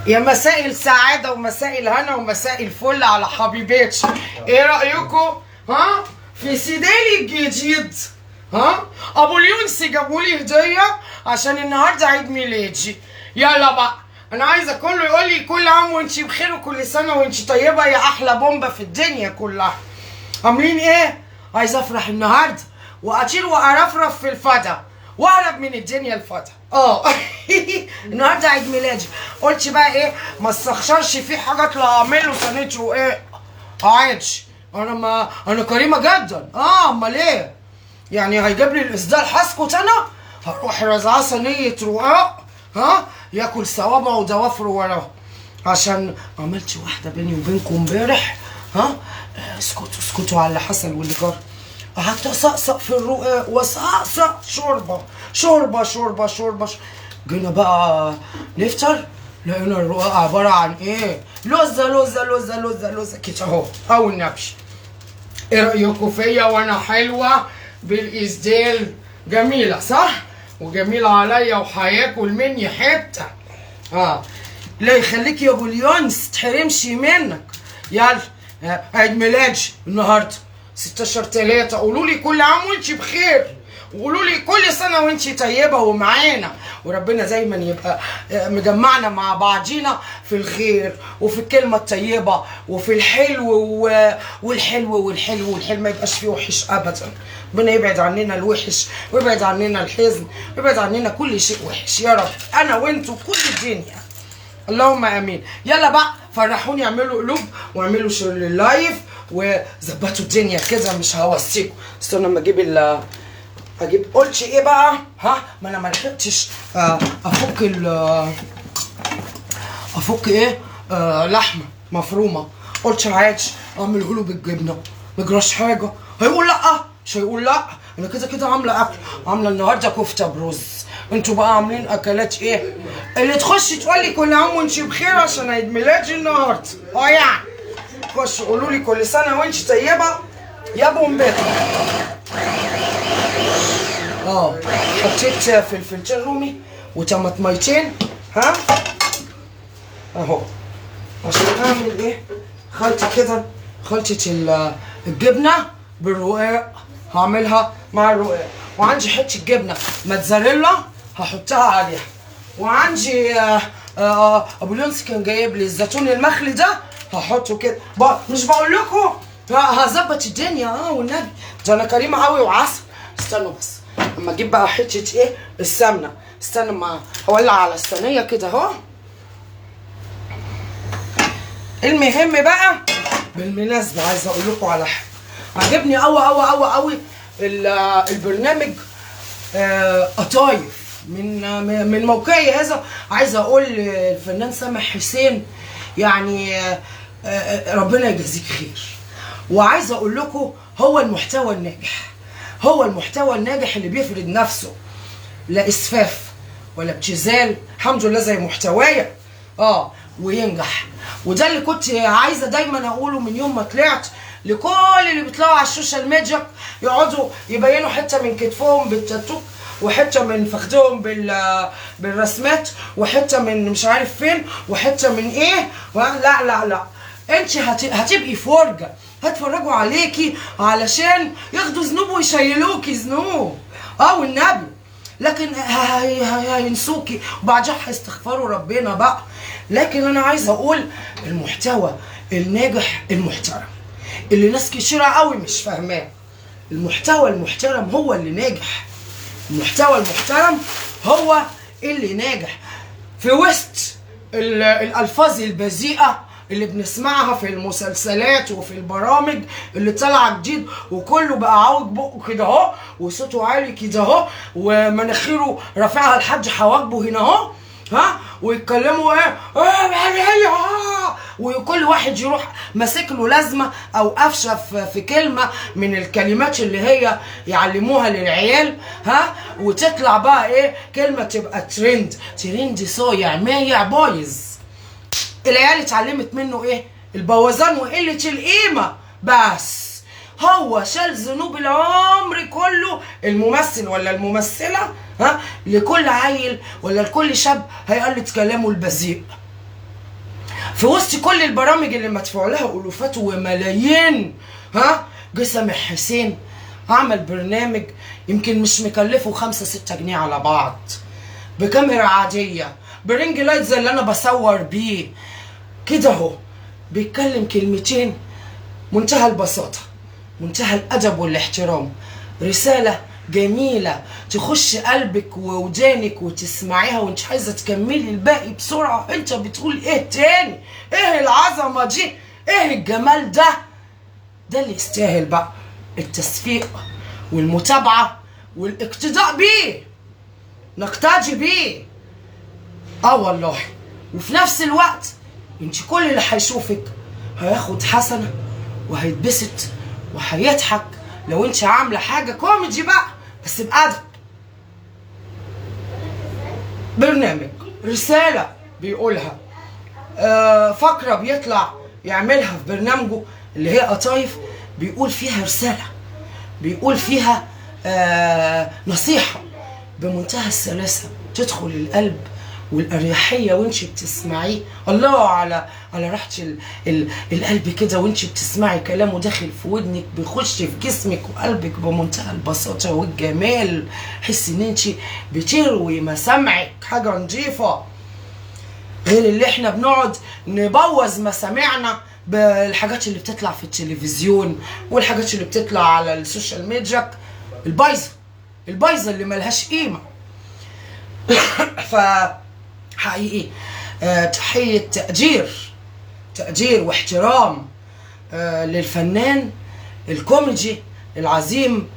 يا مساء السعادة ومساء الهنا ومساء الفل على حبيباتي. ايه رأيكم في سيدالي الجديد؟ ابو اليونسي جابولي هدية عشان النهارده عيد ميلادي. يلا بقى، انا عايزه كله يقول لي كل عام وانتي بخير وكل سنة وانتي طيبة يا احلى بومبا في الدنيا كلها. عاملين ايه؟ عايزه افرح النهارده واطير وارفرف في الفضا واهرب من الدنيا الفضا. النهارده عيد ميلادي، قلت بقى ايه ما استخسرش فيه حاجات لا اعمله صينيتي وايه عادي. انا كريمه جدا. امال ايه يعني؟ هيجيب لي الاسدال حاسكت انا هروح رزعه صينيه رقاق ياكل صوابعه وضوافره وراه، عشان عملت واحده بيني وبينكم امبارح. اسكتوا على اللي حصل واللي جرى. قعدت اصقصق في الرقاق وصقصق شوربه. جينا بقى نفطر لقينا الرقاق عباره عن ايه؟ لوزه كده اهو او النبي. ايه رايكم فيا وانا حلوه بالاسدال؟ جميله صح؟ وجميله عليا وهياكل مني حته. لا يخليك يا ابو اليونس تحرمش منك. يلا عيد ميلادي النهارده 16/3. قولوا لي كل عام وانتي بخير، وقولوا لي كل سنه وانتي طيبه ومعانا، وربنا دايما يبقى مجمعنا مع بعضينا في الخير وفي الكلمه الطيبه وفي الحلو والحلو ما يبقاش فيه وحش ابدا. ربنا يبعد عننا الوحش ويبعد عننا الحزن ويبعد عننا كل شيء وحش يا رب، انا وانتوا كل الدنيا، اللهم امين. يلا بقى فرحوني، اعملوا قلوب واعملوا شير لللايف وظبطوا الدنيا كده، مش هوصيكم. استنى اما اجيب قلت ايه بقى؟ ما انا ما لحقتش افك ايه لحمه مفرومه. قلت عادي اعمله له بالجبنه ما يجراش حاجه. هيقول لا؟ مش هيقول لا، انا كده عامله اكل، عامله النهارده كفته برز. انتوا بقى عاملين اكلات ايه؟ اللي تخش تقول لي كل عام وانتي بخير عشان عيد ميلادي النهارده. يعني خشوا قولوا لي كل سنه وانتي طيبه يا بومبتي. حطيت فلفلتين رومي وطماطميتين اهو عشان اعمل ايه خلطه كده، خلطه الجبنه بالرقاق هعملها مع الرقاق. وعندي حته جبنه موتزاريلا هحطها عليها، وعندي ابو اليونس كان جايب لي الزيتون المخلي ده هحطه كده. مش بقول لكم هظبط الدنيا والنبي، ده انا كريمه قوي وعسل. استنوا بس اما اجيب بقى حته ايه السمنه. استنى ما اولع على الصينيه كده اهو. المهم بقى بالمناسبه عايزه اقول لكم على حاجه عجبني قوي البرنامج قطايف من موقعي هذا. عايزه اقول الفنان سامح حسين يعني ربنا يجازيك خير. وعايزه اقول لكم هو المحتوى الناجح اللي بيفرض نفسه، لا اسفاف ولا ابتذال، الحمد لله زي محتوايا وينجح. وده اللي كنت عايزه دايما اقوله من يوم ما طلعت لكل اللي بيطلعوا على السوشيال ميديا يقعدوا يبينوا حته من كتفهم بالتاتو وحته من فخدهم بالرسمات وحته من مش عارف فين وحته من ايه. لا انت هتبقي فرجه، هتفرجوا عليكي علشان ياخدوا ذنوب ويشيلوكي ذنوب والنبي، لكن هينسوكي وبعدها هيستغفروا ربنا بقى. لكن انا عايزه اقول المحتوى الناجح المحترم اللي ناس كتيره قوي مش فاهماه، المحتوى المحترم هو اللي ناجح. المحتوى المحترم هو اللي ناجح في وسط الالفاظ البذيئه اللي بنسمعها في المسلسلات وفي البرامج اللي طالعه جديد، وكله بقى عاوج بقه كده اهو وصوته عالي كده اهو ومناخيره رافعها لحد حواجبه هنا اهو ويتكلموا وكل واحد يروح ماسك له لازمه او قفشه في كلمه من الكلمات اللي هي يعلموها للعيال وتطلع بقى كلمه تبقى ترند صايع مايع بايظ. العيال اتعلمت منه البوظان وقله القيمه. بس هو شال ذنوب العمر كله الممثل ولا الممثله لكل عيل ولا لكل شاب هيقلد كلامه البذيء. في وسط كل البرامج اللي مدفوع لها الوفات وملايين، جه سامح حسين عمل برنامج يمكن مش مكلفه 5-6 جنيه على بعض، بكاميرا عاديه، برينج لايت زي اللي انا بصور بيه كده اهو، بيتكلم كلمتين منتهى البساطه، منتهى الادب والاحترام، رساله جميله تخش قلبك وودانك وتسمعيها وانت عايزه تكملي الباقي بسرعه. انت بتقول ايه تاني؟ ايه العظمه دي؟ ايه الجمال ده؟ ده اللي يستاهل بقى التصفيق والمتابعه والاقتداء بيه، نقتدي بيه. والله. وفي نفس الوقت انت كل اللي هيشوفك هياخد حسنه وهيتبسط وهيضحك لو انت عامله حاجه كوميدي بقى بس بأدب. برنامج، رساله بيقولها، فقره بيطلع يعملها في برنامجه اللي هي قطايف، بيقول فيها رساله، بيقول فيها نصيحه بمنتهى السلاسه تدخل القلب والاريحيه وانت بتسمعيه. الله على راحه القلب كده وانت بتسمعي كلامه داخل في ودنك، بيخش في جسمك وقلبك بمنتهى البساطه والجمال، حس ان انت بتروي مسامعك حاجه نظيفه، غير اللي احنا بنقعد نبوظ مسامعنا بالحاجات اللي بتطلع في التلفزيون والحاجات اللي بتطلع على السوشيال ميديا البايظه اللي ملهاش قيمه. ف حقيقي تحية تقدير واحترام للفنان الكوميدي العظيم،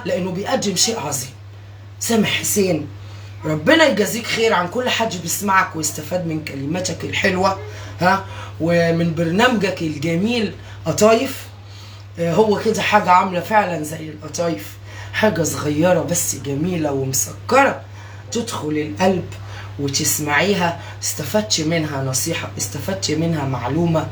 لأنه بيقدم شيء عظيم. سامح حسين ربنا يجازيك خير عن كل حد بيسمعك ويستفاد من كلماتك الحلوة ومن برنامجك الجميل قطايف. هو كده حاجة عاملة فعلا زي القطايف، حاجة صغيرة بس جميلة ومسكرة تدخل القلب وتسمعيها، استفدتش منها نصيحة، استفدتش منها معلومة،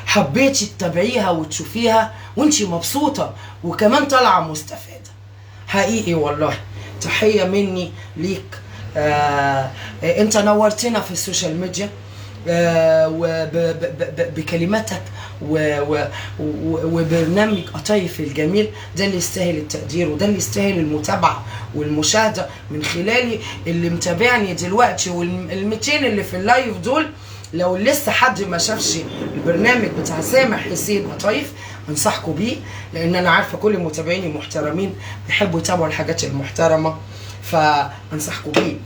حبيتي تتابعيها وتشوفيها وانتي مبسوطة وكمان طالعة مستفادة. حقيقي والله تحية مني ليك. انت نورتنا في السوشيال ميديا بكلماتك وبرنامج قطايف الجميل. ده اللي يستاهل التقدير وده اللي يستاهل المتابعة والمشاهدة من خلالي. اللي متابعني دلوقتي وال200 اللي في اللايف دول، لو لسه حد ما شافش البرنامج بتاع سامح حسين قطايف انصحكم بيه، لان انا عارفه كل متابعيني محترمين بيحبوا يتابعوا الحاجات المحترمه، فانصحكم بيه.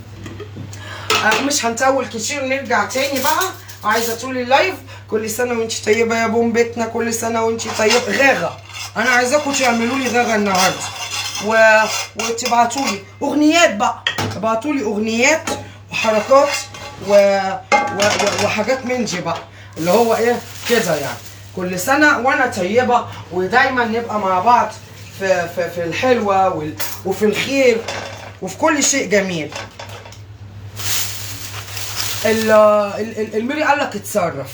مش هنطول كتير، نرجع تاني بقى. عايزه تقولي اللايف كل سنه وانت طيبه يا بوم بيتنا، كل سنه وانت طيبه. غاغه، انا عايزاكم تعملوا لي غاغه النهارده وتبعتوا لي اغنيات بقى، ابعتوا لي اغنيات وحركات وحاجات من دي بقى، اللي هو ايه كده يعني. كل سنه وانا طيبه، ودايما نبقى مع بعض في الحلوه وفي الخير وفي كل شيء جميل. الميري قال لك اتصرف.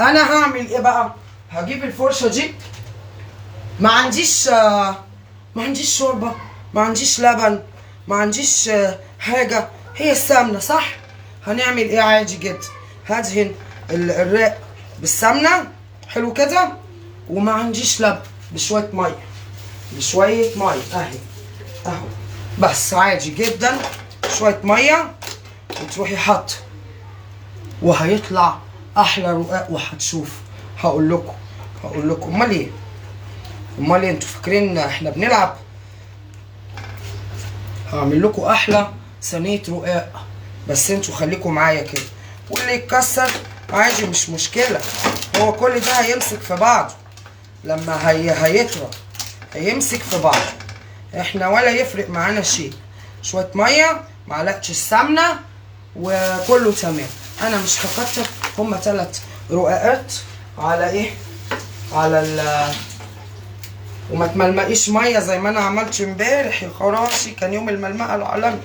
انا هعمل ايه بقى؟ هجيب الفرشه دي، ما عنديش شوربه، ما عنديش لبن، ما عنديش حاجه، هي السمنه صح. هنعمل ايه عادي جدا، هدهن الرق بالسمنه حلو كده، وما عنديش لبن، بشويه ميه اهي اهو، بس عادي جدا شويه ميه وتروحي حاطه، وهيطلع احلى رقاق وهتشوف. هقول لكم امال ايه انتوا فاكرين احنا بنلعب؟ هعمل لكم احلى صينيه رقاق، بس انتوا خليكم معايا كده، واللي يتكسر عادي مش مشكله، هو كل ده هيمسك في بعضه لما هيطرى، هيمسك في بعضه، احنا ولا يفرق معانا شيء. شويه ميه، معلقه السمنه، وكله تمام. انا مش هكتر، هما 3 رقاقات على ايه، على وما تملمقيش ميه زي ما انا عملت امبارح يا خراشي، كان يوم الملمقه العالمي.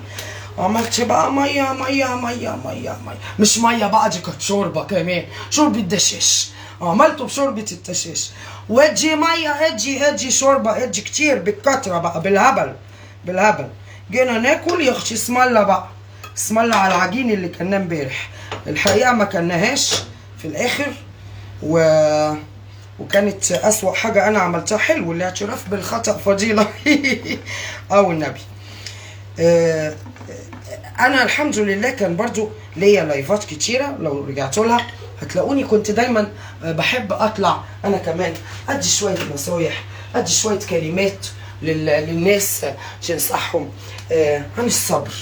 عملت بقى ميه ميه ميه ميه ميه، مش ميه بقى، دي كانت شوربه كمان، شوربه دشاش، عملته بشوربه الدشاش. وادي ميه، ادي شوربه، ادي كتير بالكتره بقى، بالهبل. جينا ناكل يا اختي، اسم الله بقى، اسم الله على العجين اللي كنا امبارح. الحقيقه ما كناهاش في الاخر، وكانت اسوأ حاجه انا عملتها. حلو الاعتراف بالخطأ فضيله او النبي. انا الحمد لله كان برضو ليا لايفات كتيره، لو رجعتوا لها هتلاقوني كنت دايما بحب اطلع انا كمان ادي شويه نصايح، ادي شويه كلمات للناس عشان انصحهم عن الصبر،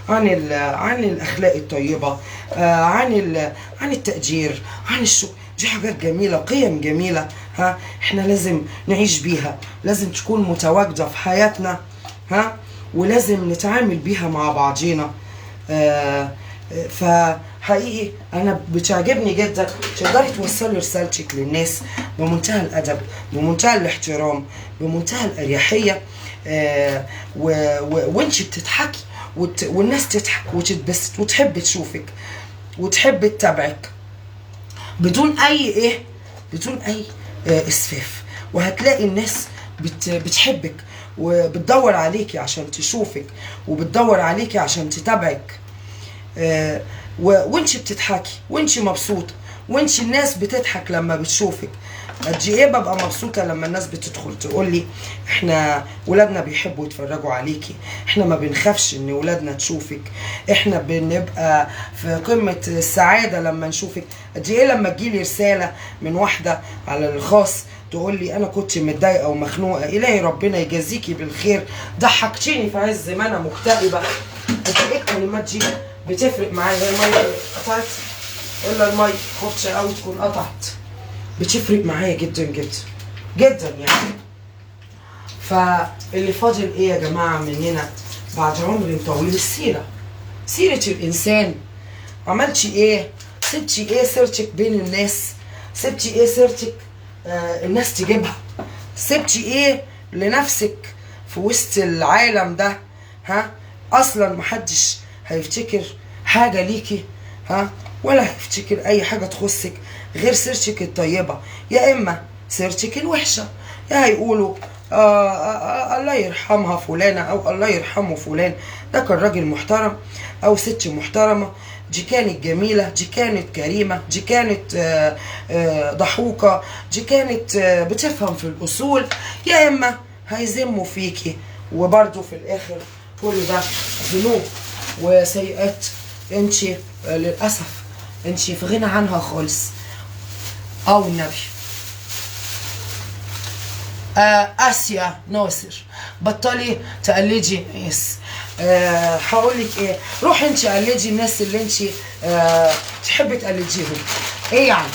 عن الاخلاق الطيبه، عن التقدير، عن الشكر. دي حاجات جميله، قيم جميله، ها احنا لازم نعيش بيها، لازم تكون متواجده في حياتنا، ها ولازم نتعامل بيها مع بعضينا. فحقيقي انا بتعجبني جدا تقدري توصلي رسالتك للناس بمنتهى الادب، بمنتهى الاحترام، بمنتهى الاريحيه، وانت بتضحكي والناس تضحك وتتبسط وتحب تشوفك وتحب تتابعك بدون اي بدون اي اسفاف. وهتلاقي الناس بتحبك وبتدور عليكي عشان تشوفك وبتدور عليكي عشان تتابعك، وانتي بتضحكي وانتي مبسوطه وانتي الناس بتضحك لما بتشوفك. قد ايه ببقى مبسوطه لما الناس بتدخل تقول لي احنا ولادنا بيحبوا يتفرجوا عليكي، احنا ما بنخافش ان ولادنا تشوفك، احنا بنبقى في قمه السعاده لما نشوفك. قد ايه لما تجيلي رساله من واحده على الخاص تقول لي انا كنت متضايقه ومخنوقه، الهي ربنا يجازيكي بالخير، ضحكتيني في عز ما انا مكتئبه. قد ايه الكلمات دي بتفرق معايا. الميه قطعت، الا الميه خفت قوي تكون قطعت، بتفرق معايا جدا جدا جدا يعني. فاللي فاضل ايه يا جماعه مننا بعد عمر طويل؟ السيره، سيره الانسان. عملتي ايه؟ سبتي ايه سيرتك بين الناس؟ سبتي ايه سيرتك الناس تجيبها؟ سبتي ايه لنفسك في وسط العالم ده؟ ها اصلا محدش هيفتكر حاجه ليكي، ها ولا هيفتكر اي حاجه تخصك غير سيرتك الطيبه، يا اما سيرتك الوحشه. يا هيقولوا الله يرحمها فلانه او الله يرحمه فلان، ده كان راجل محترم او ست محترمه، دي كانت جميله، دي كانت كريمه، دي كانت ضحوكه، دي كانت بتفهم في الاصول. يا اما هيذموا فيكي، وبرده في الاخر كل ده ذنوب وسيئات انت للاسف انت في غنى عنها خالص. او النبي. اسيا ناصر، بطلي تقلدي ناس. هقولك ايه، روحي انت قلدي الناس اللي انت تحبي تقلديهم. ايه يعني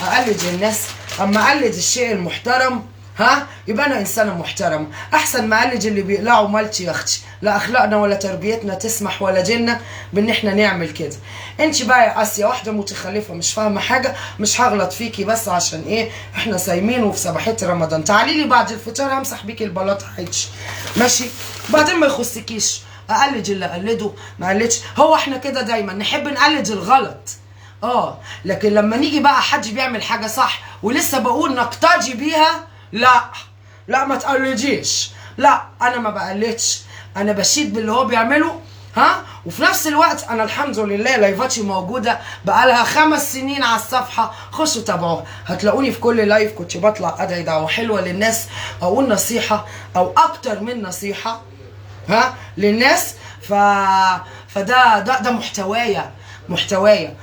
اقلد الناس؟ اما اقلد الشيء المحترم ها يبقى انا انسانه محترمه، احسن ما اقلد اللي بيقلعوا مالتي يا اختي. لا اخلاقنا ولا تربيتنا تسمح ولا ديننا بان احنا نعمل كده. انت بقى يا اسيا واحده متخلفه مش فاهمه حاجه، مش هغلط فيكي بس عشان ايه احنا صايمين وفي صباحيه رمضان. تعالي لي بعد الفطار همسح بيكي البلاط عادي ماشي، بعدين ما يخصكيش اقلد اللي اقلده ما قلدش. هو احنا كده دايما نحب نقلد الغلط، لكن لما نيجي بقى حد بيعمل حاجه صح ولسه بقول نقتدي بيها، لا ما تقلديش. لا انا ما بقلدش، انا بشيد باللي هو بيعمله وفي نفس الوقت انا الحمد لله لايفاتي موجوده بقالها 5 سنين على الصفحه، خشوا تابعوها هتلاقوني في كل لايف كنت بطلع ادعي دعوه حلوه للناس، اقول نصيحه او اكتر من نصيحه للناس. فده محتوايا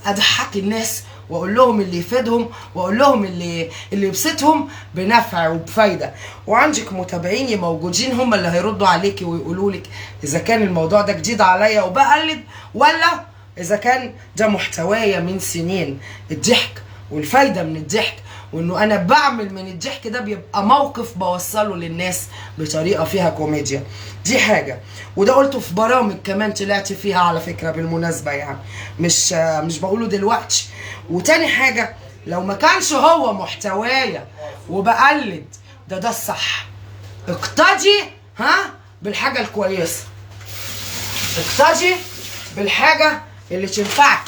اضحك الناس واقول لهم اللي يفيدهم واقول لهم اللي يبسطهم بنفع وبفايده. وعندك متابعيني موجودين هم اللي هيردوا عليكي ويقولوا لك اذا كان الموضوع ده جديد عليا وبقلد، ولا اذا كان ده محتوايا من سنين. الضحك والفايده من الضحك، وانه انا بعمل من الضحك ده بيبقى موقف بوصله للناس بطريقه فيها كوميديا. دي حاجه، وده قلته في برامج كمان طلعت فيها على فكره بالمناسبه، يعني مش بقوله دلوقتي. وتاني حاجه، لو ما كانش هو محتوايا وبقلد ده الصح. اقتدي بالحاجه الكويسه، اقتدي بالحاجه اللي تنفعك.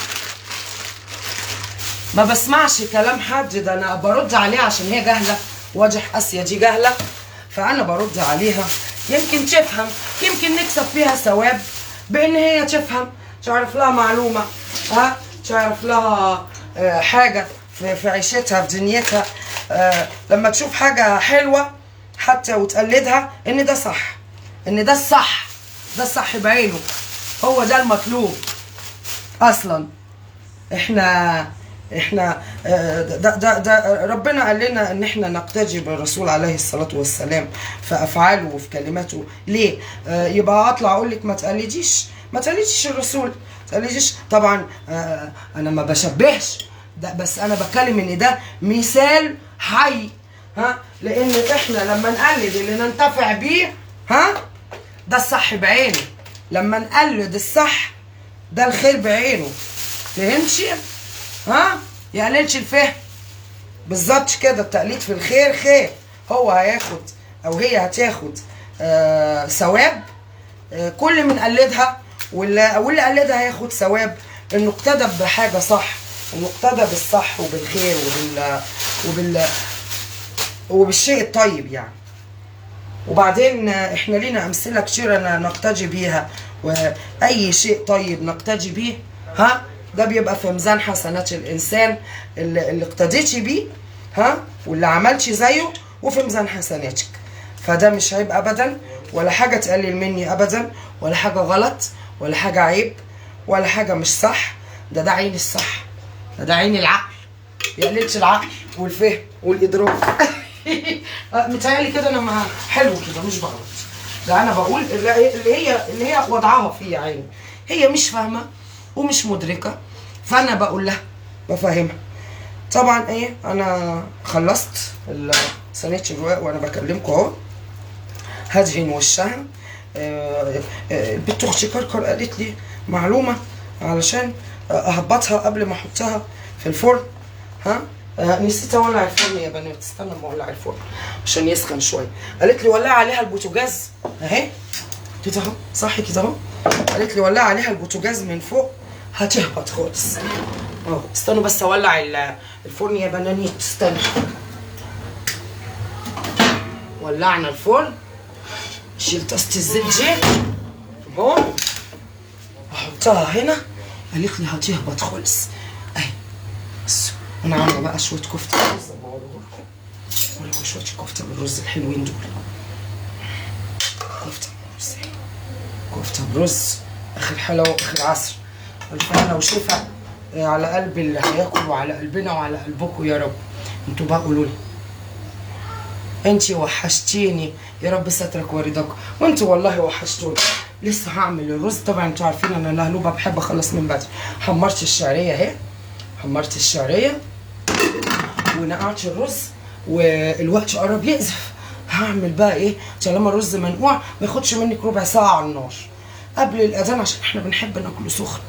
ما بسمعش كلام حد، ده انا برد عليها عشان هي جاهله. واضح اسيا دي جاهله فانا برد عليها، يمكن تفهم، يمكن نكسب فيها ثواب بان هي تفهم، تعرف لها معلومه تعرف لها حاجه في عيشتها في دنيتها، لما تشوف حاجه حلوه حتى وتقلدها، ان ده صح، ان ده الصح، ده الصح بعينه، هو ده المطلوب اصلا. احنا ده ربنا قال لنا ان احنا نقتدي بالرسول عليه الصلاه والسلام في افعاله وفي كلماته. ليه؟ يبقى اطلع اقول لك ما تقلديش الرسول، ما تقلديش. طبعا انا ما بشبهش ده، بس انا بتكلم ان ده مثال حي، لان احنا لما نقلد اللي ننتفع بيه ده الصح بعينه، لما نقلد الصح ده الخير بعينه. فهمتي؟ يقللش الفهم بالظبط كده. التقليد في الخير خير، هو هياخد او هي هتاخد ثواب كل من قلدها، واللي قلدها هياخد ثواب انه اقتدى بحاجه صح، انه اقتدى بالصح وبالخير وبالشيء الطيب يعني. وبعدين احنا لينا امثله كتير نقتدي بيها، واي شيء طيب نقتدي بيه ده بيبقى في ميزان حسنات الانسان اللي اقتديتي بيه واللي عملتي زيه، وفي ميزان حسناتك. فده مش عيب ابدا، ولا حاجه تقلل مني ابدا، ولا حاجه غلط، ولا حاجه عيب، ولا حاجه مش صح. ده عين الصح، ده عين العقل، يقللش العقل والفهم والادراك. متهيألي كده انا حلو كده مش بغلط. ده انا بقول اللي هي وضعها في عيني، هي مش فاهمه ومش مدركه، فانا بقول لها بفهمها. طبعا انا خلصت صينيه الرواق وانا بكلمكم اهو، هدهن وشها. بنت اختي كركر قالت لي معلومه علشان اهبطها قبل ما احطها في الفرن. نسيت اولع الفرن يا بنات، استنى ما اولع الفرن عشان يسخن شويه. قالت لي ولع عليها البوتاجاز اهي كده اهو، صح كده اهو. قالت لي ولع عليها البوتاجاز من فوق هتهبط خالص اهو. استنوا بس اولع الفرن يا بنانيت، استنى. ولعنا الفرن، شيل طاسه الزيت دي اهو، احطها هنا. قالت لي هتهبط خالص اهي. بس انا عامله بقى شويه كفته بالرز، اقول لكم شويه كفته بالرز الحلوين دول. كفته بالرز، كفته برز اخر حلاوه واخر عسل. الفانه وشفا على قلب اللي هياكل، وعلى قلبنا وعلى قلبكم يا رب. انتوا بقى قولوا لي، انتي وحشتيني يا رب، سترك ورضاك، وانتوا والله وحشتوني. لسه هعمل الرز. طبعا انتوا عارفين انا اللهلوبه بحب اخلص من بدري. حمرت الشعريه اهي، حمرت الشعريه ونقعت الرز، والوقت قرب يقذف. هعمل بقى طالما الرز منقوع ما ياخدش منك ربع ساعه على النار قبل الاذان، عشان احنا بنحب ناكله سخن.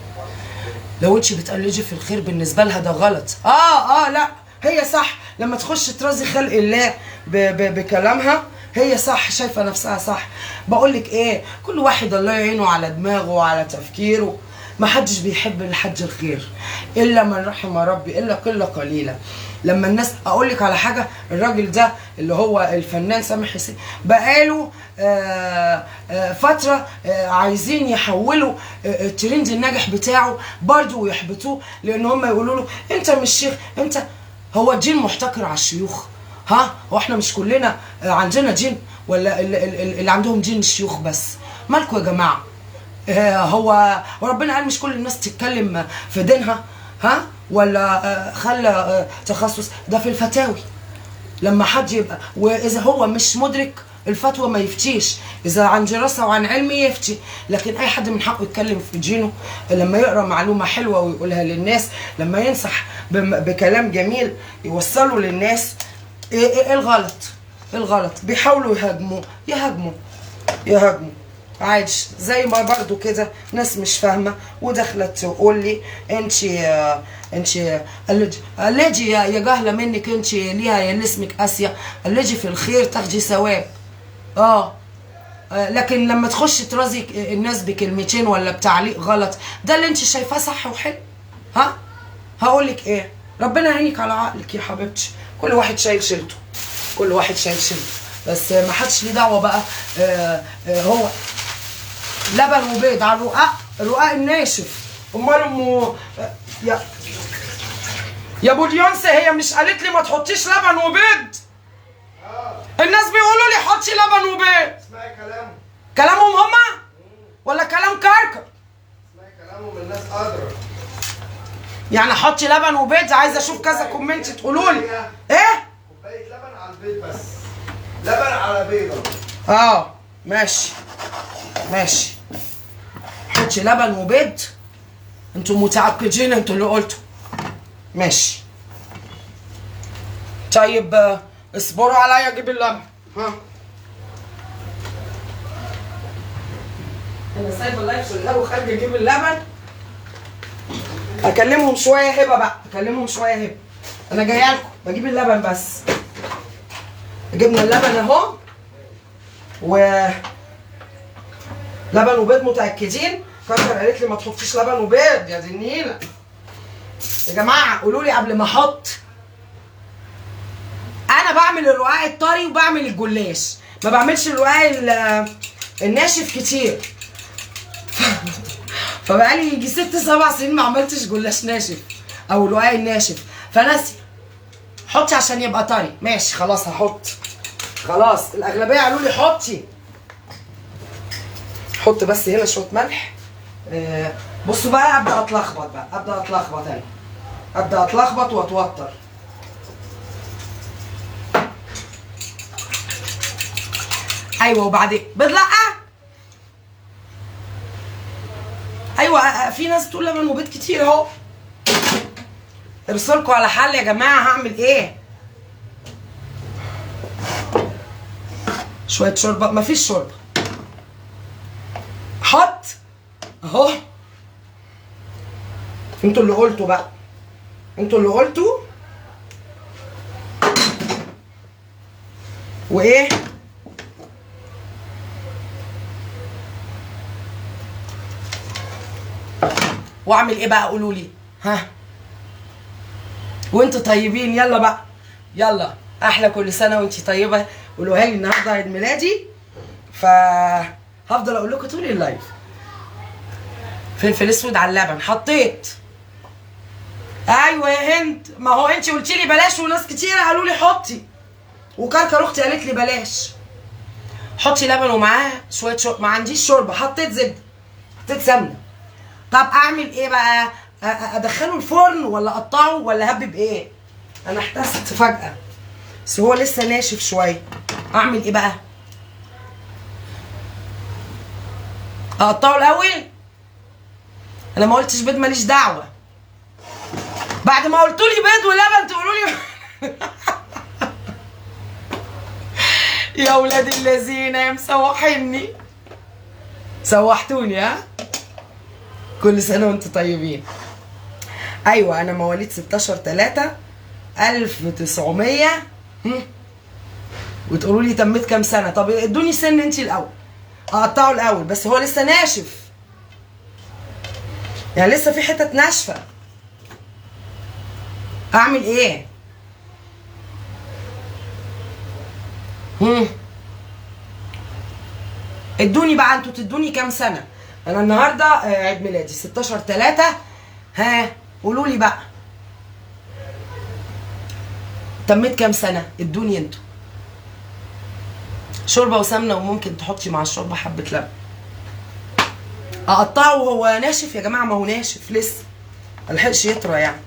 لو انتي بتقلدي في الخير بالنسبه لها ده غلط. لا هي صح لما تخش ترازي خلق الله بكلامها، هي صح، شايفه نفسها صح. بقول لك كل واحد الله يعينه على دماغه وعلى تفكيره. ما حدش بيحب لحد الخير الا من رحم ربي، الا قله قليله. لما الناس اقول لك على حاجه، الراجل ده اللي هو الفنان سامح حسين بقاله فتره عايزين يحولوا الترند الناجح بتاعه برضه ويحبطوه، لان هم يقولوا له انت مش شيخ، انت هو الدين محتكر على الشيوخ؟ هو احنا مش كلنا عندنا دين؟ ولا اللي عندهم دين الشيوخ بس؟ مالكم يا جماعه؟ هو ربنا قال مش كل الناس تتكلم في دينها؟ ولا خلى تخصص ده في الفتاوي لما حد يبقى، واذا هو مش مدرك الفتوى ما يفتيش، اذا عن دراسه وعن علم يفتي. لكن اي حد من حقه يتكلم في دينه لما يقرا معلومه حلوه ويقولها للناس، لما ينصح بكلام جميل يوصله للناس. ايه الغلط؟ الغلط بيحاولوا يهاجموا عادي. زي ما برضو كده ناس مش فاهمه ودخلت تقول لي انت قلدي يا جهله منك، انت ليها يا اللي اسمك اسيا، قلدي في الخير تاخدي ثواب. لكن لما تخش ترازي الناس بكلمتين ولا بتعليق غلط، ده اللي انت شايفاه صح وحلو. هقول لك ربنا يعينك على عقلك يا حبيبتي. كل واحد شايل شيلته، كل واحد شايل شيلته، بس ما حدش ليه دعوه بقى. هو لبن وبيض على الرقاق الناشف امال يا يا ابو اليونس، هي مش قالت لي ما تحطيش لبن وبيض؟ الناس بيقولوا لي حطي لبن وبيض. اسمعي كلامهم. كلامهم هما ولا كلام كركر؟ اسمعي كلامهم، الناس قادره. يعني حطي لبن وبيض؟ عايزه اشوف كذا كومنت تقولوا لي ايه. كوبايه لبن على البيض بس، لبن على بيضه. ماشي ماشي، حطي لبن وبيض. انتوا متعقدين، انتوا اللي قلتوا. ماشي طيب، اصبروا عليا اجيب اللبن. انا سايبه اللايف شغال وخارجه اجيب اللبن. اكلمهم شويه هبه بقى، اكلمهم شويه هبه. انا جايه لكم بجيب اللبن بس. جبنا اللبن اهو، و لبن وبيض متاكدين. كركر قالت لي ما تحطيش لبن وبيض يا دي النيله. يا جماعه قولوا لي قبل ما احط. انا بعمل الرقاق الطري وبعمل الجلاش، ما بعملش الرقاق الناشف كتير. فبقالي يجي 6-7 سنين ما عملتش جلاش ناشف او الرقاق الناشف، فناسي. حطي عشان يبقى طري. ماشي خلاص هحط. خلاص الاغلبيه قالوا لي حطي. حط بس هنا شويه ملح. بصوا بقى، ابدا اتلخبط بقى، انا ابدا اتلخبط واتوتر. ايوه وبعدين بيض؟ لا ايوه، في ناس تقول لبن وبيض كتير اهو. ارسلكوا على حل يا جماعه، هعمل ايه؟ شويه شوربه؟ مفيش شوربه. حط اهو. انتوا اللي قلتوا بقى، انتوا اللي قلتوا. وايه؟ واعمل ايه بقى؟ قولوا لي. وانتوا طيبين. يلا بقى، يلا. احلى كل سنه وانتي طيبه. قولوها لي النهارده عيد ميلادي، فهفضل اقول لكم طول اللايف. فلفل اسود على اللبن حطيت. ايوه يا هند، ما هو انتي قلتي لي بلاش وناس كتير قالوا لي حطي، وكركر اختي قالت لي بلاش. حطي لبن ومعاه شويه ما عنديش شوربه. حطيت زبده، حطيت سمنه. طب اعمل ايه بقى؟ ادخله الفرن ولا اقطعه ولا هبب ايه؟ انا احتست فجاه، بس هو لسه ناشف شويه. اعمل ايه بقى؟ اقطعه الاول؟ انا ما قلتش بيض، ماليش دعوه. بعد ما قلتوا لي بيض ولبن تقولوا لي يا ولاد الذين يا مسوحيني، سوحتوني. كل سنه وانتم طيبين. ايوه انا مواليد 16/3/1900. وتقولوا لي تميت كام سنه؟ طب ادوني سن انتي الاول، اقطعه الاول. بس هو لسه ناشف، يعني لسه في حتت ناشفه. اعمل ايه؟ ادوني بقى، انتوا تدوني كام سنه؟ انا النهارده عيد ميلادي 16/3. قولوا لي بقى تميت كام سنه؟ ادوني انتوا. شوربه وسمنه، وممكن تحطي مع الشوربه حبه لبن. اقطعه وهو ناشف يا جماعه؟ ما هو ناشف لسه، ملحقش يطرى يعني.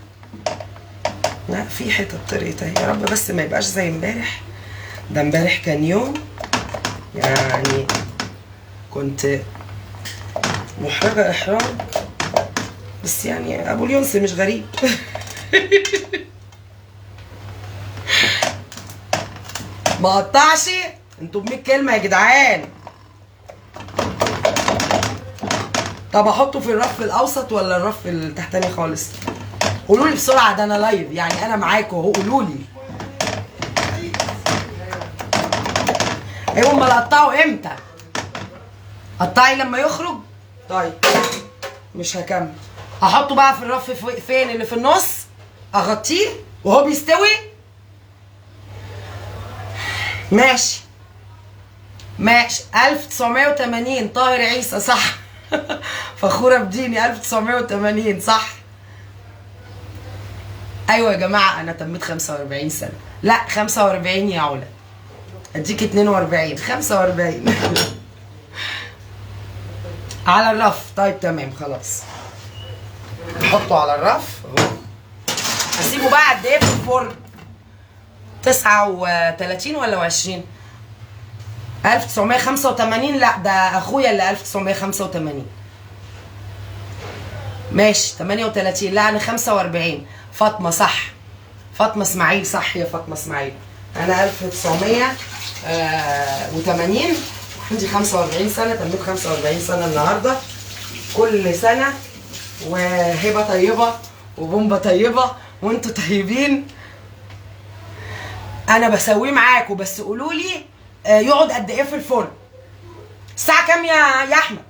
لا في حتت طريت اهي. يا رب بس ما يبقاش زي امبارح. ده امبارح كان يوم يعني كنت محرجه احراج، بس يعني ابو اليونس مش غريب. ما قطعش. انتوا ب100 كلمه يا جدعان. طب احطه في الرف الاوسط ولا الرف التحتاني خالص؟ قولوا لي بسرعه، ده انا لايف يعني، انا معاكم اهو. قولوا لي. ايوه امال اقطعه امتى؟ قطعي لما يخرج. طيب مش هكمل. احطه بقى في الرف فين؟ اللي في النص. اغطيه وهو بيستوي. ماشي 1980 طاهر عيسى صح. فخوره بديني 1980 صح. ايوه يا جماعه انا تميت 45 سنه. لا 45 يا علا، اديك 42 45. على الرف. طيب تمام خلاص، نحطه على الرف اهو. هسيبه بقى قد ايه في الفرن؟ 39 ولا 20؟ 1985. لا ده اخويا اللي 1985. ماشي 38. لا انا 45. فاطمه صح، فاطمه اسماعيل صح يا فاطمه اسماعيل. انا 1980 عندي 45 سنه، تميت 45 سنه النهارده. كل سنه وهبه طيبه وبومبا طيبه وانتوا طيبين. انا بسويه معاكم بس قولوا لي يقعد قد ايه في الفرن؟ الساعه كام يا احمد؟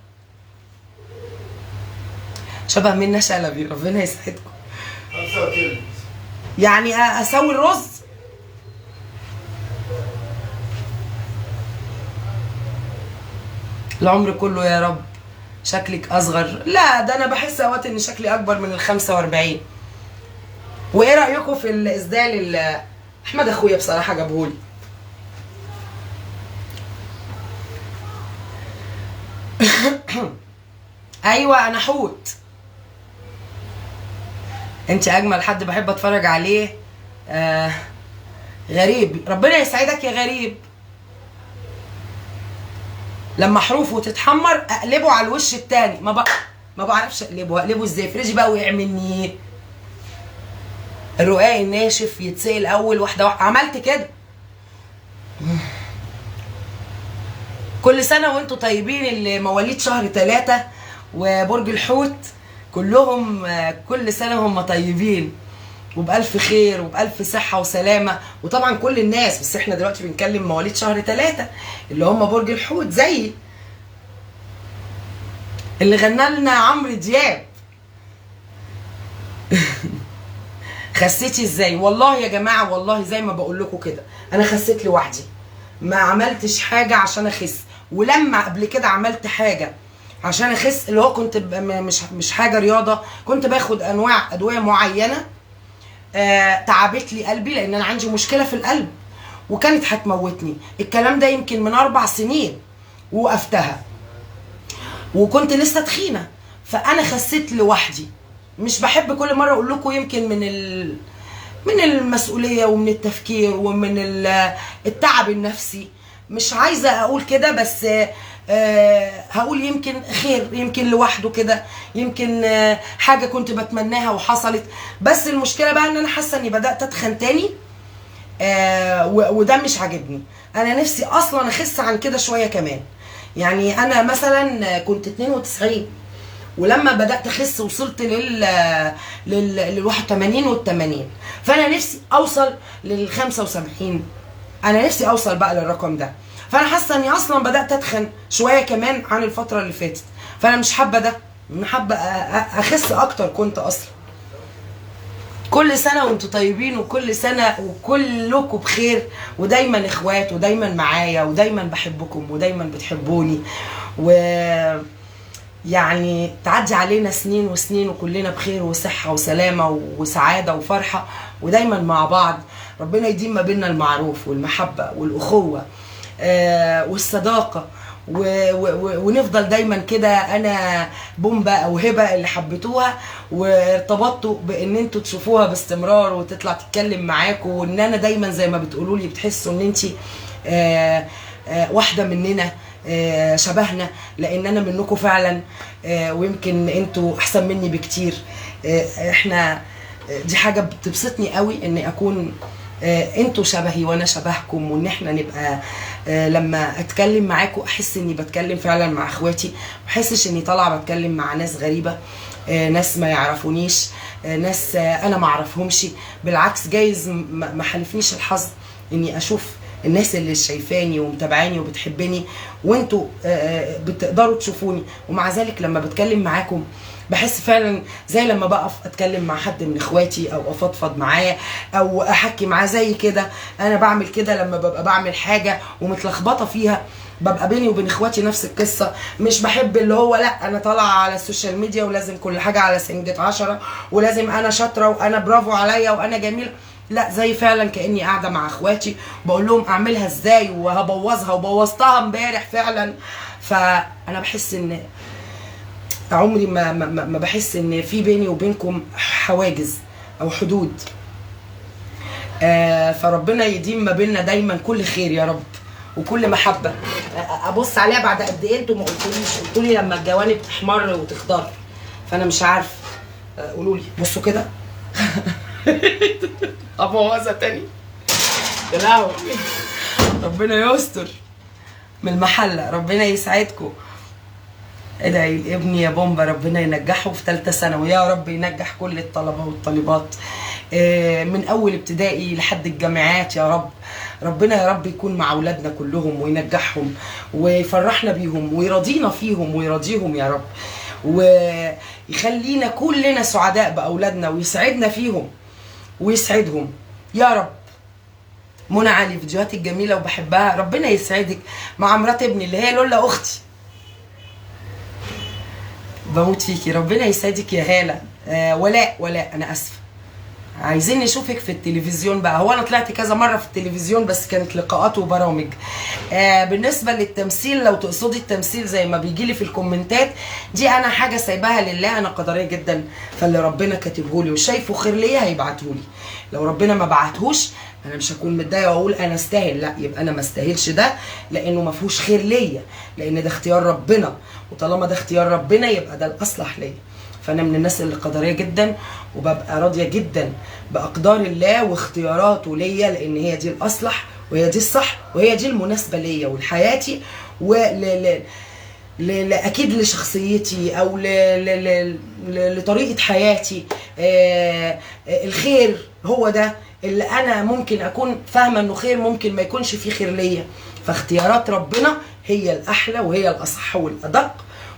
شبه منى شلبي ربنا يسعدكم. 5 وتلت. يعني اسوي الرز؟ العمر كله يا رب. شكلك اصغر. لا ده انا بحس اوقات ان شكلي اكبر من ال 45. وايه رايكم في الاسدال اللي احمد اخويا بصراحه جابهولي؟ ايوه انا حوت. انت اجمل حد بحب اتفرج عليه. غريب. ربنا يسعدك يا غريب. لما حروفه تتحمر اقلبه على الوش التاني. ما بعرفش اقلبه ازاي؟ فريجي بقى وقع مني. الرقاق الناشف يتسقي الاول واحده واحده. عملت كده. كل سنه وانتوا طيبين. اللي مواليد شهر 3 وبرج الحوت كلهم كل سنه هم طيبين وبألف خير وبألف صحة وسلامة. وطبعا كل الناس، بس احنا دلوقتي بنتكلم مواليد شهر 3 اللي هم برج الحوت زي اللي غنى لنا عمرو دياب. خسيتي ازاي؟ والله يا جماعة والله زي ما بقول لكم كده، انا خسيت لوحدي، ما عملتش حاجة عشان اخس. ولما قبل كده عملت حاجة عشان اخس اللي هو كنت مش حاجة رياضة، كنت باخد انواع ادوية معينة تعبت لي قلبي لان انا عندي مشكله في القلب وكانت هتموتني. الكلام ده يمكن من 4 سنين ووقفتها وكنت لسه تخينه. فانا خسيت لوحدي. مش بحب كل مره اقول لكم، يمكن من المسؤوليه ومن التفكير ومن التعب النفسي. مش عايزه اقول كده بس هقول يمكن خير، يمكن لوحده كده، يمكن حاجه كنت بتمناها وحصلت. بس المشكله بقى ان انا حاسه اني بدات اتخن تاني وده مش عاجبني. انا نفسي اصلا اخس عن كده شويه كمان. يعني انا مثلا كنت 92 ولما بدات اخس وصلت لل 81 وال 80. فانا نفسي اوصل لل 75. انا نفسي اوصل بقى للرقم ده. فانا حاسه اني اصلا بدات اتخن شويه كمان عن الفتره اللي فاتت. فانا مش حابه ده، انا حابه اخس اكتر. كنت اصلا كل سنه وانتم طيبين وكل سنه وكلكم بخير ودايما اخوات ودايما معايا ودايما بحبكم ودايما بتحبوني. و يعني تعدي علينا سنين وسنين وكلنا بخير وصحه وسلامه وسعاده وفرحه ودايما مع بعض. ربنا يديم ما بيننا المعروف والمحبه والاخوه والصداقه ونفضل دايما كده. انا بومبا او هبه اللي حبيتوها وارتبطتوا بان انتوا تشوفوها باستمرار وتطلع تتكلم معاكم، وان انا دايما زي ما بتقولوا لي بتحسوا ان انت واحده مننا، شبهنا، لان انا منكم فعلا. ويمكن انتوا احسن مني بكتير. احنا دي حاجه بتبسطني قوي ان اكون انتوا شبهي وانا شبهكم، وان احنا نبقى لما اتكلم معاكم احس اني بتكلم فعلا مع اخواتي، ما احسش اني طالعه بتكلم مع ناس غريبه، ناس ما يعرفونيش، ناس انا ما اعرفهمش. بالعكس جايز ما حالفنيش الحظ اني اشوف الناس اللي شايفاني ومتابعاني وبتحبني وانتوا بتقدروا تشوفوني. ومع ذلك لما بتكلم معاكم بحس فعلا زي لما بقف اتكلم مع حد من اخواتي او افضفض معاه او احكي معاه زي كده. انا بعمل كده لما ببقى بعمل حاجه ومتلخبطه فيها ببقى بيني وبين اخواتي نفس القصه. مش بحب اللي هو لا انا طالعه على السوشيال ميديا ولازم كل حاجه على سنجة 10 ولازم انا شاطره وانا برافو عليا وانا جميله. لا، زي فعلا كاني قاعده مع اخواتي بقول لهم اعملها ازاي وهبوظها وبوظتها امبارح فعلا. فانا بحس ان عمري ما بحس ان في بيني وبينكم حواجز او حدود. فربنا يديم ما بيننا دايما كل خير يا رب وكل محبه. ابص عليها بعد قد ايه؟ انتوا ما قلتوليش، قلتوا لي لما الجوانب تحمر وتخضر، فانا مش عارف. قولوا لي بصوا كده. ابوظها تاني يا لهوي. ربنا يستر من المحله، ربنا يسعدكم. ادعي لابني يا بومبا ربنا ينجحه في ثالثه ثانوي، يا رب ينجح كل الطلبه والطالبات من اول ابتدائي لحد الجامعات يا رب. ربنا يا رب يكون مع اولادنا كلهم وينجحهم ويفرحنا بيهم ويرضينا فيهم ويرضيهم يا رب، ويخلينا كلنا سعداء باولادنا ويسعدنا فيهم ويسعدهم يا رب. منى علي فيديوهاتك جميله وبحبها، ربنا يسعدك. مع مرات ابني اللي هي لولا اختي، بموت فيكي، ربنا يسعدك يا هاله. ولاء انا اسفه، عايزين نشوفك في التلفزيون بقى. هو انا طلعت كذا مره في التلفزيون بس كانت لقاءات وبرامج. بالنسبه للتمثيل، لو تقصدي التمثيل زي ما بيجي لي في الكومنتات دي، انا حاجه سايباها لله، انا قدريه جدا. فاللي ربنا كاتبه لي وشايفه خير ليا هيبعته لي. لو ربنا ما بعتهوش انا مش هكون متضايقه واقول انا استاهل، لا، يبقى انا ما استاهلش ده لانه ما فيهوش خير ليا، لان ده اختيار ربنا، وطالما ده اختيار ربنا يبقى ده الاصلح ليا. فانا من الناس اللي قدريه جدا وببقى راضيه جدا باقدار الله واختياراته ليا، لان هي دي الاصلح وهي دي الصح وهي دي المناسبه ليا ولحياتي اكيد لشخصيتي او لطريقه حياتي. الخير هو ده اللي انا ممكن اكون فاهمه انه خير، ممكن ما يكونش فيه خير ليا. فاختيارات ربنا هي الاحلى وهي الاصح والادق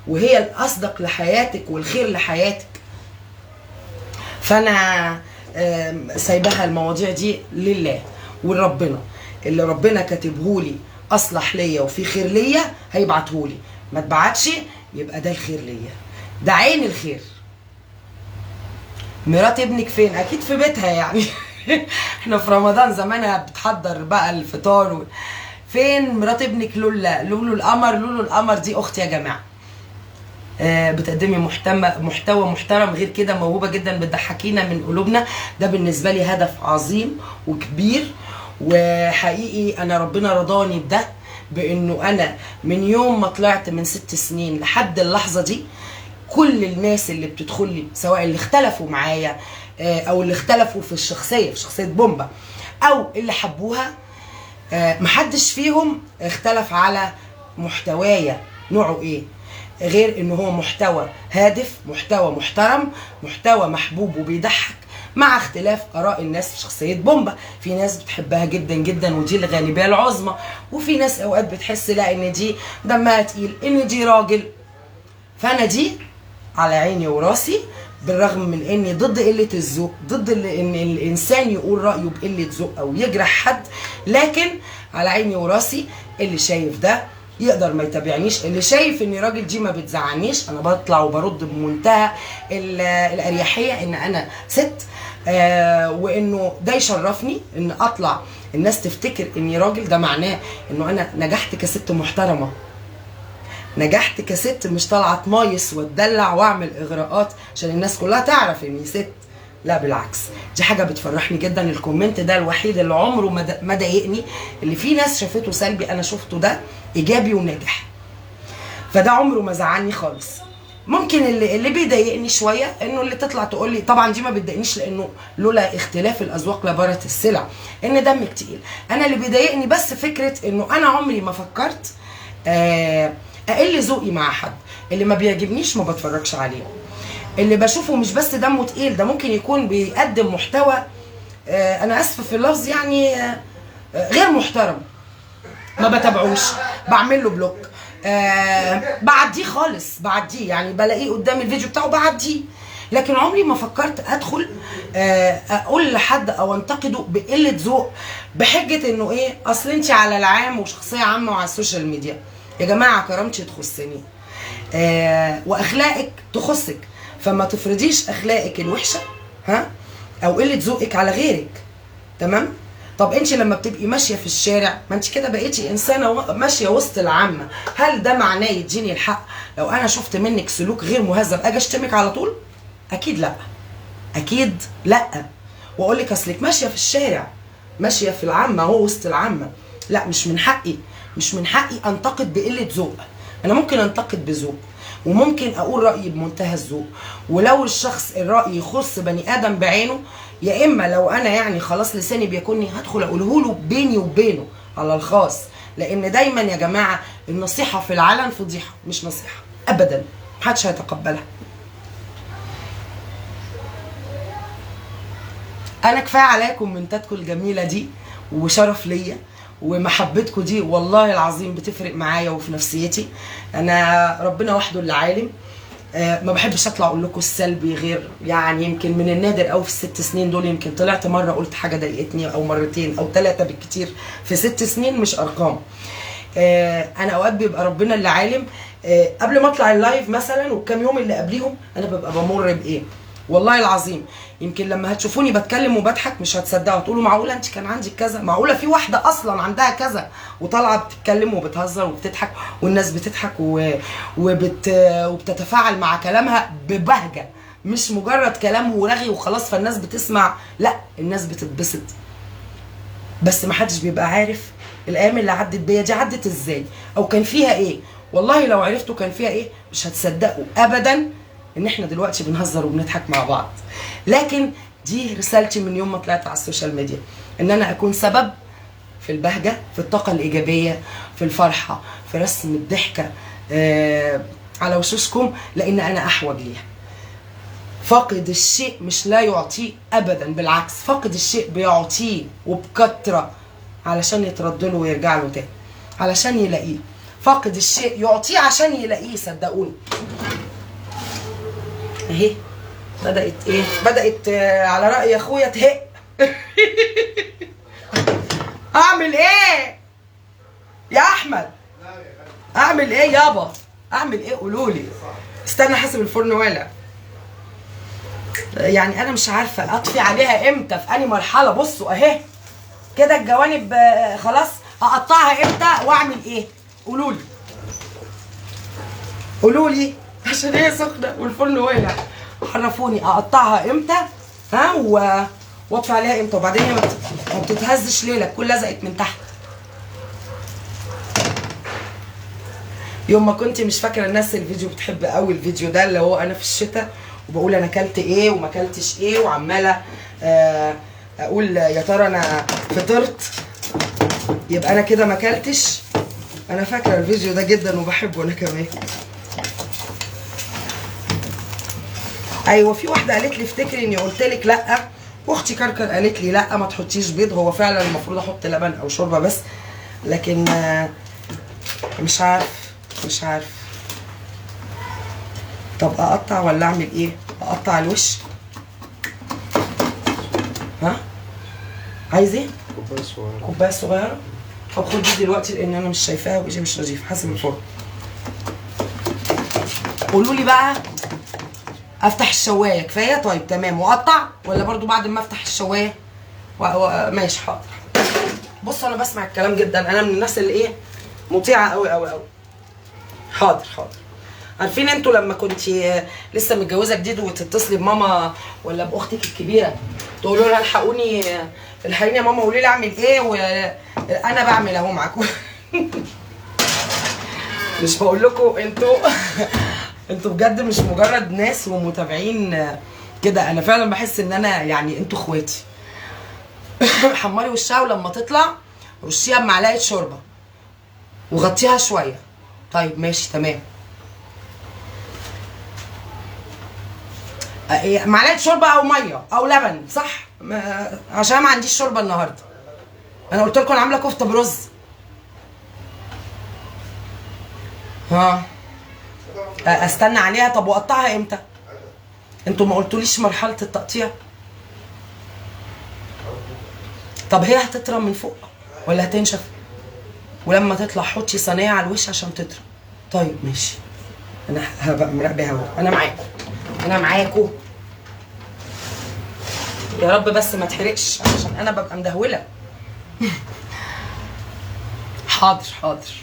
وهي الاصدق لحياتك والخير لحياتك. فانا سايباها المواضيع دي لله ولربنا. اللي ربنا كاتبهولي اصلح ليا وفي خير ليا هيبعتهولي، ما اتبعتش يبقى ده الخير ليا، ده عين الخير. مرات ابنك فين؟ اكيد في بيتها يعني. احنا في رمضان زمانها بتحضر بقى الفطار فين مرات ابنك؟ لولو القمر دي اختي يا جماعه. بتقدمي محتوى محترم، غير كده موهوبه جدا، بتضحكينا من قلوبنا. ده بالنسبه لي هدف عظيم وكبير، وحقيقي انا ربنا رضاني بده، بانه انا من يوم ما طلعت من 6 سنين لحد اللحظه دي كل الناس اللي بتدخل لي، سواء اللي اختلفوا معايا او اللي اختلفوا في شخصيه بومبا او اللي حبوها، محدش فيهم اختلف على محتوايا نوعه ايه، غير انه هو محتوى هادف، محتوى محترم، محتوى محبوب وبيضحك، مع اختلاف اراء الناس في شخصيه بومبا. في ناس بتحبها جدا جدا ودي الغالبيه العظمى، وفي ناس اوقات بتحس لا ان دي دمها تقيل، ان دي راجل. فانا دي على عيني وراسي، بالرغم من اني ضد قله الذوق، ضد ان الانسان يقول رايه بقله ذوق او يجرح حد، لكن على عيني وراسي اللي شايف ده يقدر ما يتابعنيش، اللي شايف اني راجل دي ما بتزعلنيش. انا بطلع وبرد بمنتهى الاريحيه ان انا ست، وانه ده يشرفني ان اطلع الناس تفتكر اني راجل. ده معناه انه انا نجحت كست محترمه، نجحت كست مش طالعه تمايص واتدلع واعمل اغراءات عشان الناس كلها تعرف اني ست. لا بالعكس، دي حاجه بتفرحني جدا. الكومنت ده الوحيد اللي عمره ما ضايقني، اللي في ناس شافته سلبي انا شفته ده ايجابي وناجح، فده عمره ما زعلني خالص. ممكن اللي بيضايقني شويه انه اللي تطلع تقول لي، طبعا دي ما بتضايقنيش لانه لولا اختلاف الاذواق لبارت السلع، ان دمك تقيل. انا اللي بيضايقني بس فكره انه انا عمري ما فكرت اقل ذوقي مع حد. اللي ما بيعجبنيش ما بتفرجش عليه، اللي بشوفه مش بس دمه تقيل، ده ممكن يكون بيقدم محتوى انا اسفه في اللفظ يعني غير محترم، ما بتابعوش، بعمل له بلوك، بعديه خالص، بعديه يعني بلاقيه قدام الفيديو بتاعه بعديه. لكن عمري ما فكرت ادخل اقول لحد او انتقده بقله ذوق بحجه انه ايه، اصل انت على العام وشخصيه عامه وعلى السوشيال ميديا. يا جماعه كرامتي تخصني واخلاقك تخصك، فما تفرضيش اخلاقك الوحشه ها او قله ذوقك على غيرك. تمام؟ طب انت لما بتبقي ماشيه في الشارع، ما انت كده بقيتي انسانه ماشيه وسط العامه، هل ده معناه يديني الحق لو انا شفت منك سلوك غير مهذب اجي اشتمك على طول؟ اكيد لا، اكيد لا. واقول لك اصلك ماشيه في الشارع، ماشيه في العامه اهو وسط العامه، لا مش من حقي، مش من حقي انتقد بقله ذوق. انا ممكن انتقد بذوق وممكن اقول رايي بمنتهى الذوق، ولو الشخص الراي يخص بني ادم بعينه، يا اما لو انا يعني خلاص لساني بيكونني هدخل اقوله له بيني وبينه على الخاص. لان دايما يا جماعه النصيحه في العلن فضيحه، مش نصيحه ابدا، محدش هيتقبلها. انا كفايه عليا كومنتاتكم الجميله دي وشرف ليا، ومحبتكم دي والله العظيم بتفرق معايا وفي نفسيتي. انا ربنا وحده اللي عالم. ما بحبش اطلع اقول لكم السلبي، غير يعني يمكن من النادر قوي في ال6 سنين دول يمكن طلعت مره قلت حاجه ضايقتني، او مرتين او 3 بالكتير في 6 سنين، مش ارقام. انا اوقات بيبقى ربنا اللي عالم. قبل ما اطلع اللايف مثلا والكام يوم اللي قبليهم انا ببقى بمر بايه والله العظيم. يمكن لما هتشوفوني بتكلم وبضحك مش هتصدقوا، تقولوا معقوله انت كان عندك كذا؟ معقوله في واحده اصلا عندها كذا وطالعه بتتكلم وبتهزر وبتضحك والناس بتضحك وبتتفاعل مع كلامها ببهجه، مش مجرد كلام ورغي وخلاص فالناس بتسمع، لا الناس بتتبسط. بس ما حدش بيبقى عارف الايام اللي عدت بيا دي عدت ازاي او كان فيها ايه. والله لو عرفتوا كان فيها ايه مش هتصدقوا ابدا ان احنا دلوقتي بنهزر وبنضحك مع بعض. لكن دي رسالتي من يوم ما طلعت على السوشيال ميديا، ان انا اكون سبب في البهجه، في الطاقه الايجابيه، في الفرحه، في رسم الضحكه على وشوشكم، لان انا احوج ليها. فاقد الشيء مش لا يعطيه ابدا، بالعكس فاقد الشيء بيعطيه وبكتره علشان يترد له ويرجع له تاني، علشان يلاقيه. فاقد الشيء يعطيه عشان يلاقيه، صدقوني. اهي بدأت ايه؟ بدأت على رأي اخويا تهق. اعمل ايه؟ يا احمد اعمل ايه يابا؟ اعمل ايه؟ قولولي. استنى حاسب الفرن والع. يعني انا مش عارفه اطفي عليها امتى، في انهي مرحله. بصوا اهي كده الجوانب خلاص، اقطعها امتى واعمل ايه؟ قولولي قولولي عشان هي سخنه والفرن والع. عرفوني اقطعها امتى ها واطفي عليها امتى، وبعدين هي ما بتتهزش ليه؟ تكون لزقت من تحت. يوم ما كنت مش فاكره الناس الفيديو بتحب قوي الفيديو ده اللي هو انا في الشتاء وبقول انا اكلت ايه وما اكلتش ايه، وعماله اقول يا ترى انا فطرت يبقى انا كده ما اكلتش. انا فاكره الفيديو ده جدا وبحبه انا كمان. ايوه في واحده قالت لي افتكري اني قلت لك لا، واختي كركر قالت لي لا ما تحطيش بيض. هو فعلا المفروض احط لبن او شوربه بس، لكن مش عارف. طب اقطع ولا اعمل ايه؟ اقطع الوش؟ ها عايز ايه؟ كوبايه صغيره. طب خد دي دلوقتي لان انا مش شايفاها وايدي مش نظيفه. حاسب الفرن. قولوا لي بقى افتح الشوايه كفايه؟ طيب تمام. واقطع ولا برضو بعد ما افتح الشوايه؟ ماشي حاضر. بصوا انا بسمع الكلام جدا، انا من الناس اللي ايه مطيعه قوي قوي قوي. حاضر. عارفين انتوا لما كنت لسه متجوزه جديد وتتصلي بماما ولا باختك الكبيره تقولوا لها الحقوني يا ماما قولي لي اعمل ايه، وانا بعمل اهو معاكم. مش بقول لكم انتوا بجد مش مجرد ناس ومتابعين كده، انا فعلا بحس ان انا يعني انتوا اخواتي. حمري وشها ولما تطلع رشيها بمعلقه شوربه وغطيها شويه. طيب ماشي تمام. معلقه شوربه او ميه او لبن صح؟ عشان ما عنديش شوربه النهارده. انا قلت لكم انا عامله كفته برز. استنى عليها. طب واقطعها امتى؟ انتوا ما قلتوليش مرحله التقطيع. طب هي هتطرى من فوق ولا هتنشف؟ ولما تطلع حطي صينيه على الوش عشان تطرى. طيب ماشي، انا هبقى مراقبه اهو، انا معاكم، انا معاكم. يا رب بس ما تحرقش عشان انا ببقى مدهوله. حاضر حاضر.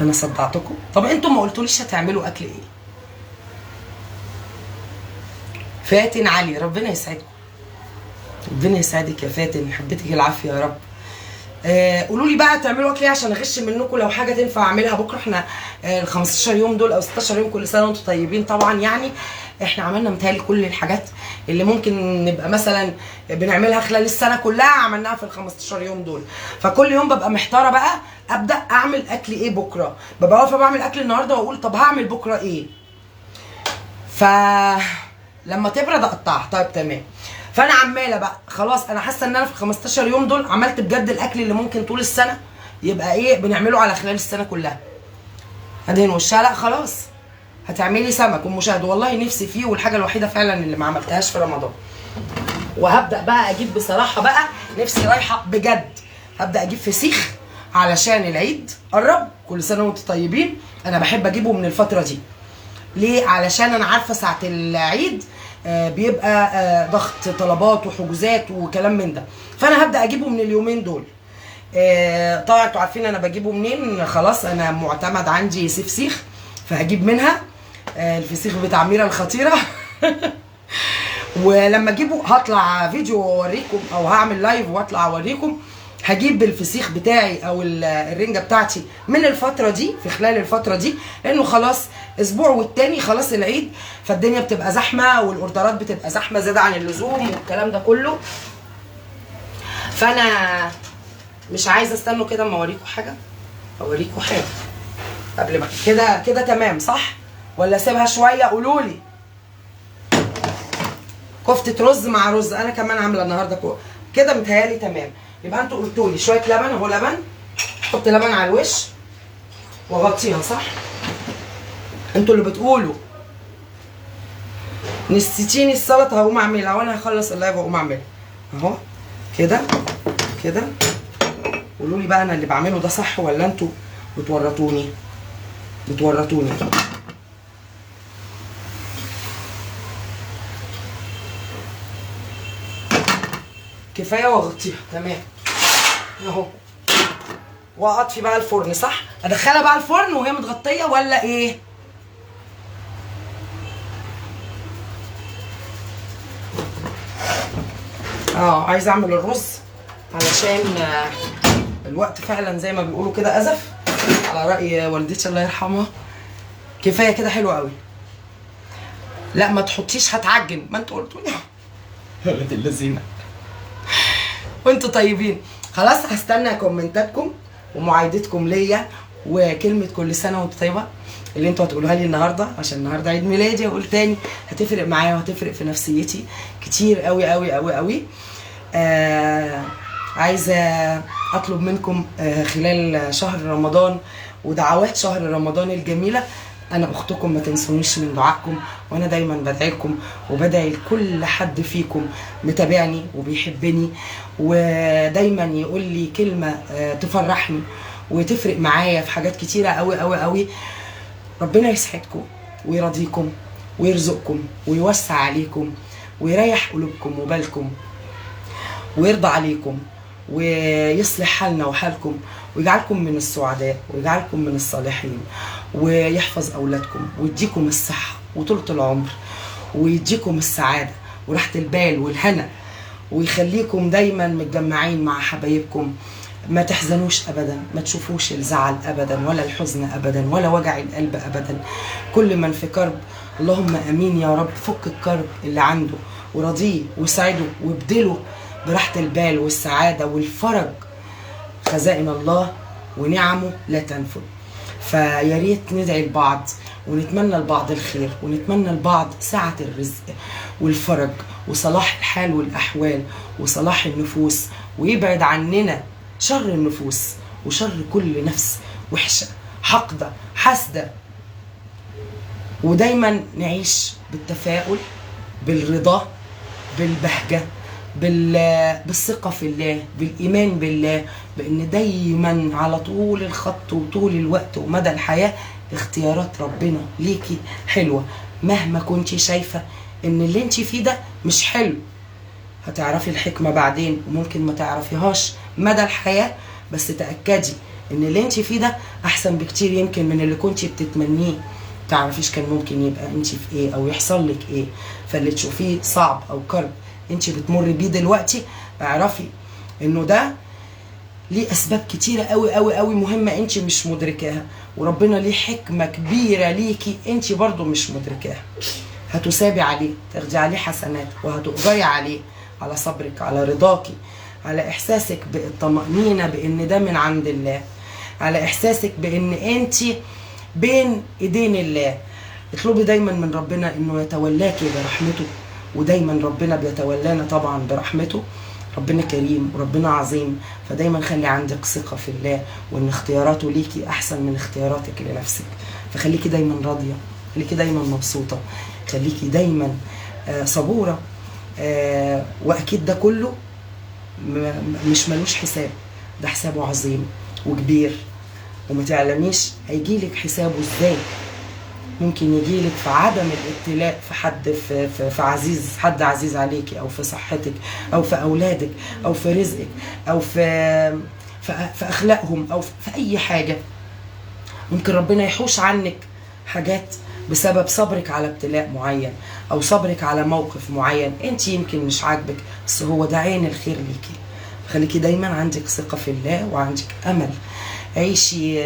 انا صدعتكم. طب انتوا ما قلتوليش هتعملوا اكل ايه؟ فاتن علي، ربنا يسعدكم. ربنا يسعدك يا فاتن، حبيتك العافيه يا رب. قولوا لي بقى تعملوا اكل ايه عشان اغش منكم لو حاجه تنفع اعملها بكره. احنا ال 15 يوم دول او 16 يوم، كل سنه وانتم طيبين طبعا. يعني احنا عملنا متهيألي كل الحاجات اللي ممكن نبقى مثلا بنعملها خلال السنه كلها عملناها في ال 15 يوم دول. فكل يوم ببقى محتاره بقى ابدا اعمل اكل ايه بكره. ببقى واقفه بعمل اكل النهارده واقول طب هعمل بكره ايه. لما تبرد اقطعها. طيب تمام. فانا عماله بقى خلاص، انا حاسه ان انا في ال 15 يوم دول عملت بجد الاكل اللي ممكن طول السنه يبقى ايه بنعمله على خلال السنه كلها. ادهن وشها. لا خلاص هتعملي سمك ومشاهد، والله نفسي فيه، والحاجه الوحيده فعلا اللي ما عملتهاش في رمضان. وهبدا بقى اجيب بصراحه بقى، نفسي رايحه بجد، هبدا اجيب فسيخ علشان العيد قرب. كل سنه وانتم طيبين. انا بحب اجيبه من الفتره دي. ليه؟ علشان انا عارفه ساعه العيد بيبقى ضغط طلبات وحجوزات وكلام من ده. فانا هبدا اجيبه من اليومين دول. طبعا انتوا عارفين انا بجيبه منين. خلاص انا معتمد عندي فسيخ، فهجيب منها الفسيخ بتاع ميرا الخطيره. ولما اجيبه هطلع فيديو واوريكم، او هعمل لايف واطلع اوريكم. هجيب الفسيخ بتاعي او الرنجه بتاعتي من الفتره دي، في خلال الفتره دي، لانه خلاص اسبوع والتاني خلاص العيد، فالدنيا بتبقى زحمه والاوردرات بتبقى زحمه زياده عن اللزوم والكلام ده كله. فانا مش عايزه استنوا كده اما اوريكم حاجه. اوريكم حاجه قبل ما كده تمام صح ولا اسيبها شويه؟ قولوا لي. كفته رز مع رز، انا كمان عامله النهارده كده متهيالي تمام. يبقى انتوا قلتوا لي شويه لبن اهو، لبن، احط لبن على الوش واغطيها صح؟ انتوا اللي بتقولوا. نسيتيني السلطه هقوم اعملها، وانا هخلص اللايف واقوم اعملها اهو كده كده. قولوا لي بقى انا اللي بعمله ده صح ولا انتوا بتورطوني؟ كفايه واغطيها تمام اهو. واطفي بقى الفرن صح؟ ادخلها بقى الفرن وهي متغطيه ولا ايه؟ عايزه اعمل الرز علشان الوقت فعلا زي ما بيقولوا كده ازف، على راي والدتي الله يرحمها. كفايه كده حلو قوي. لا ما تحطيش هتعجن، ما انتوا قلتوا لي. يا ولاد اللذينه وانتوا طيبين. خلاص هستنى كومنتاتكم ومعايدتكم ليا، وكلمه كل سنه وانتوا طيبه اللي انتوا هتقولوها لي النهارده، عشان النهارده عيد ميلادي. اقول تاني هتفرق معايا وهتفرق في نفسيتي كتير قوي قوي قوي قوي. عايزه اطلب منكم خلال شهر رمضان ودعوات شهر رمضان الجميله، انا اختكم ما تنسونيش من دعائكم، وانا دايما بدعي لكم وبدعي لكل حد فيكم متابعني وبيحبني ودايما يقول لي كلمه تفرحني وتفرق معايا في حاجات كتيره قوي قوي قوي. ربنا يسعدكم ويرضيكم ويرزقكم ويوسع عليكم ويريح قلوبكم وبالكم ويرضى عليكم ويصلح حالنا وحالكم ويجعلكم من السعداء ويجعلكم من الصالحين ويحفظ أولادكم ويديكم الصحة وطولة العمر ويديكم السعادة وراحة البال والهنا ويخليكم دايما متجمعين مع حبايبكم. ما تحزنوش أبدا، ما تشوفوش الزعل أبدا ولا الحزن أبدا ولا وجع القلب أبدا. كل من في كرب اللهم أمين يا رب، فك الكرب اللي عنده ورضيه وسعده وابدله براحة البال والسعادة والفرج. خزائن الله ونعمه لا تنفد. فيا ريت ندعي لبعض ونتمنى لبعض الخير ونتمنى لبعض سعة الرزق والفرج وصلاح الحال والأحوال وصلاح النفوس، ويبعد عننا شر النفوس وشر كل نفس وحشة حقدة حاسدة ودايما نعيش بالتفاؤل، بالرضا، بالبهجة، بالثقة في الله، بالإيمان بالله، بأن دايما على طول الخط وطول الوقت ومدى الحياة اختيارات ربنا ليكي حلوة. مهما كنتي شايفة ان اللي انتي فيه ده مش حلو، هتعرفي الحكمة بعدين وممكن ما تعرفيهاش مدى الحياة، بس تأكدي ان اللي انتي فيه ده احسن بكتير يمكن من اللي كنتي بتتمنيه. تعرفيش كان ممكن يبقى انتي في ايه او يحصل لك ايه. فاللي تشوفيه صعب او كرب انتي بتمر بيه دلوقتي، اعرفي انه ده ليه اسباب كتيره قوي قوي قوي مهمه انتي مش مدركاها، وربنا ليه حكمه كبيره ليكي انتي برضو مش مدركاها. هتسابي عليه، تاخدي عليه حسنات، وهتؤجري عليه، على صبرك، على رضاكي، على احساسك بالطمأنينه بان ده من عند الله، على احساسك بان انتي بين ايدين الله. اطلبي دايما من ربنا انه يتولاكي برحمته، ودايما ربنا بيتولانا طبعا برحمته. ربنا كريم وربنا عظيم، فدايما خلي عندك ثقة في الله، وان اختياراته ليكي احسن من اختياراتك لنفسك. فخليكي دايما راضية، خليكي دايما مبسوطة، خليكي دايما صبورة. واكيد ده كله مش ملوش حساب، ده حسابه عظيم وكبير، وما تعلميش هيجيلك حسابه ازاي. ممكن يجيلك في عدم الابتلاء في حد، في عزيز، حد عزيز عليكي، او في صحتك، او في اولادك، او في رزقك، او في اخلاقهم، او في اي حاجه. ممكن ربنا يحوش عنك حاجات بسبب صبرك على ابتلاء معين، او صبرك على موقف معين انت يمكن مش عاجبك، بس هو ده عين الخير ليكي. خليكي دايما عندك ثقه في الله وعندك امل. عيشي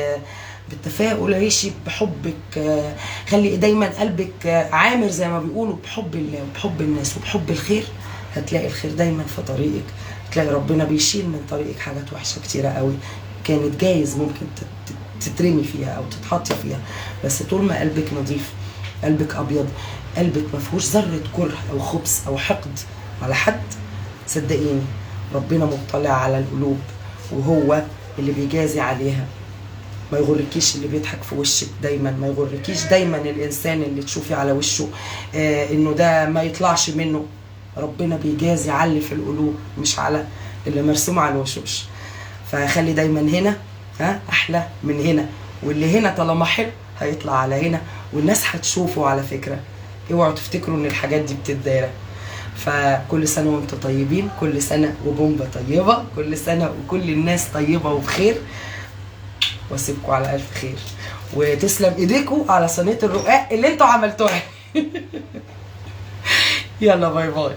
بالتفاؤل، عيشي بحبك، خلي دايما قلبك عامر زي ما بيقولوا بحب الله وبحب الناس وبحب الخير. هتلاقي الخير دايما في طريقك، هتلاقي ربنا بيشيل من طريقك حاجات وحشه كتيره قوي كانت جايز ممكن تترمي فيها او تتحطي فيها، بس طول ما قلبك نظيف، قلبك ابيض، قلبك ما فيهوش ذره كره او خبث او حقد على حد، صدقيني ربنا مطلع على القلوب وهو اللي بيجازي عليها. ما يغركيش اللي بيضحك في وشك دايما، ما يغركيش دايما الانسان اللي تشوفي على وشه انه ده ما يطلعش منه. ربنا بيجازي على اللي في القلوب مش على اللي مرسوم على الوشوش. فخلي دايما هنا احلى من هنا، واللي هنا طالما حلو هيطلع على هنا، والناس هتشوفه. على فكره اوعوا تفتكروا ان الحاجات دي بتتدارى. فكل سنه وانتم طيبين، كل سنه وبومبا طيبه، كل سنه وكل الناس طيبه وبخير، واسيبكم على الف خير، وتسلم ايديكم على صينيه الرقاق اللي انتوا عملتوها. يلا باي باي.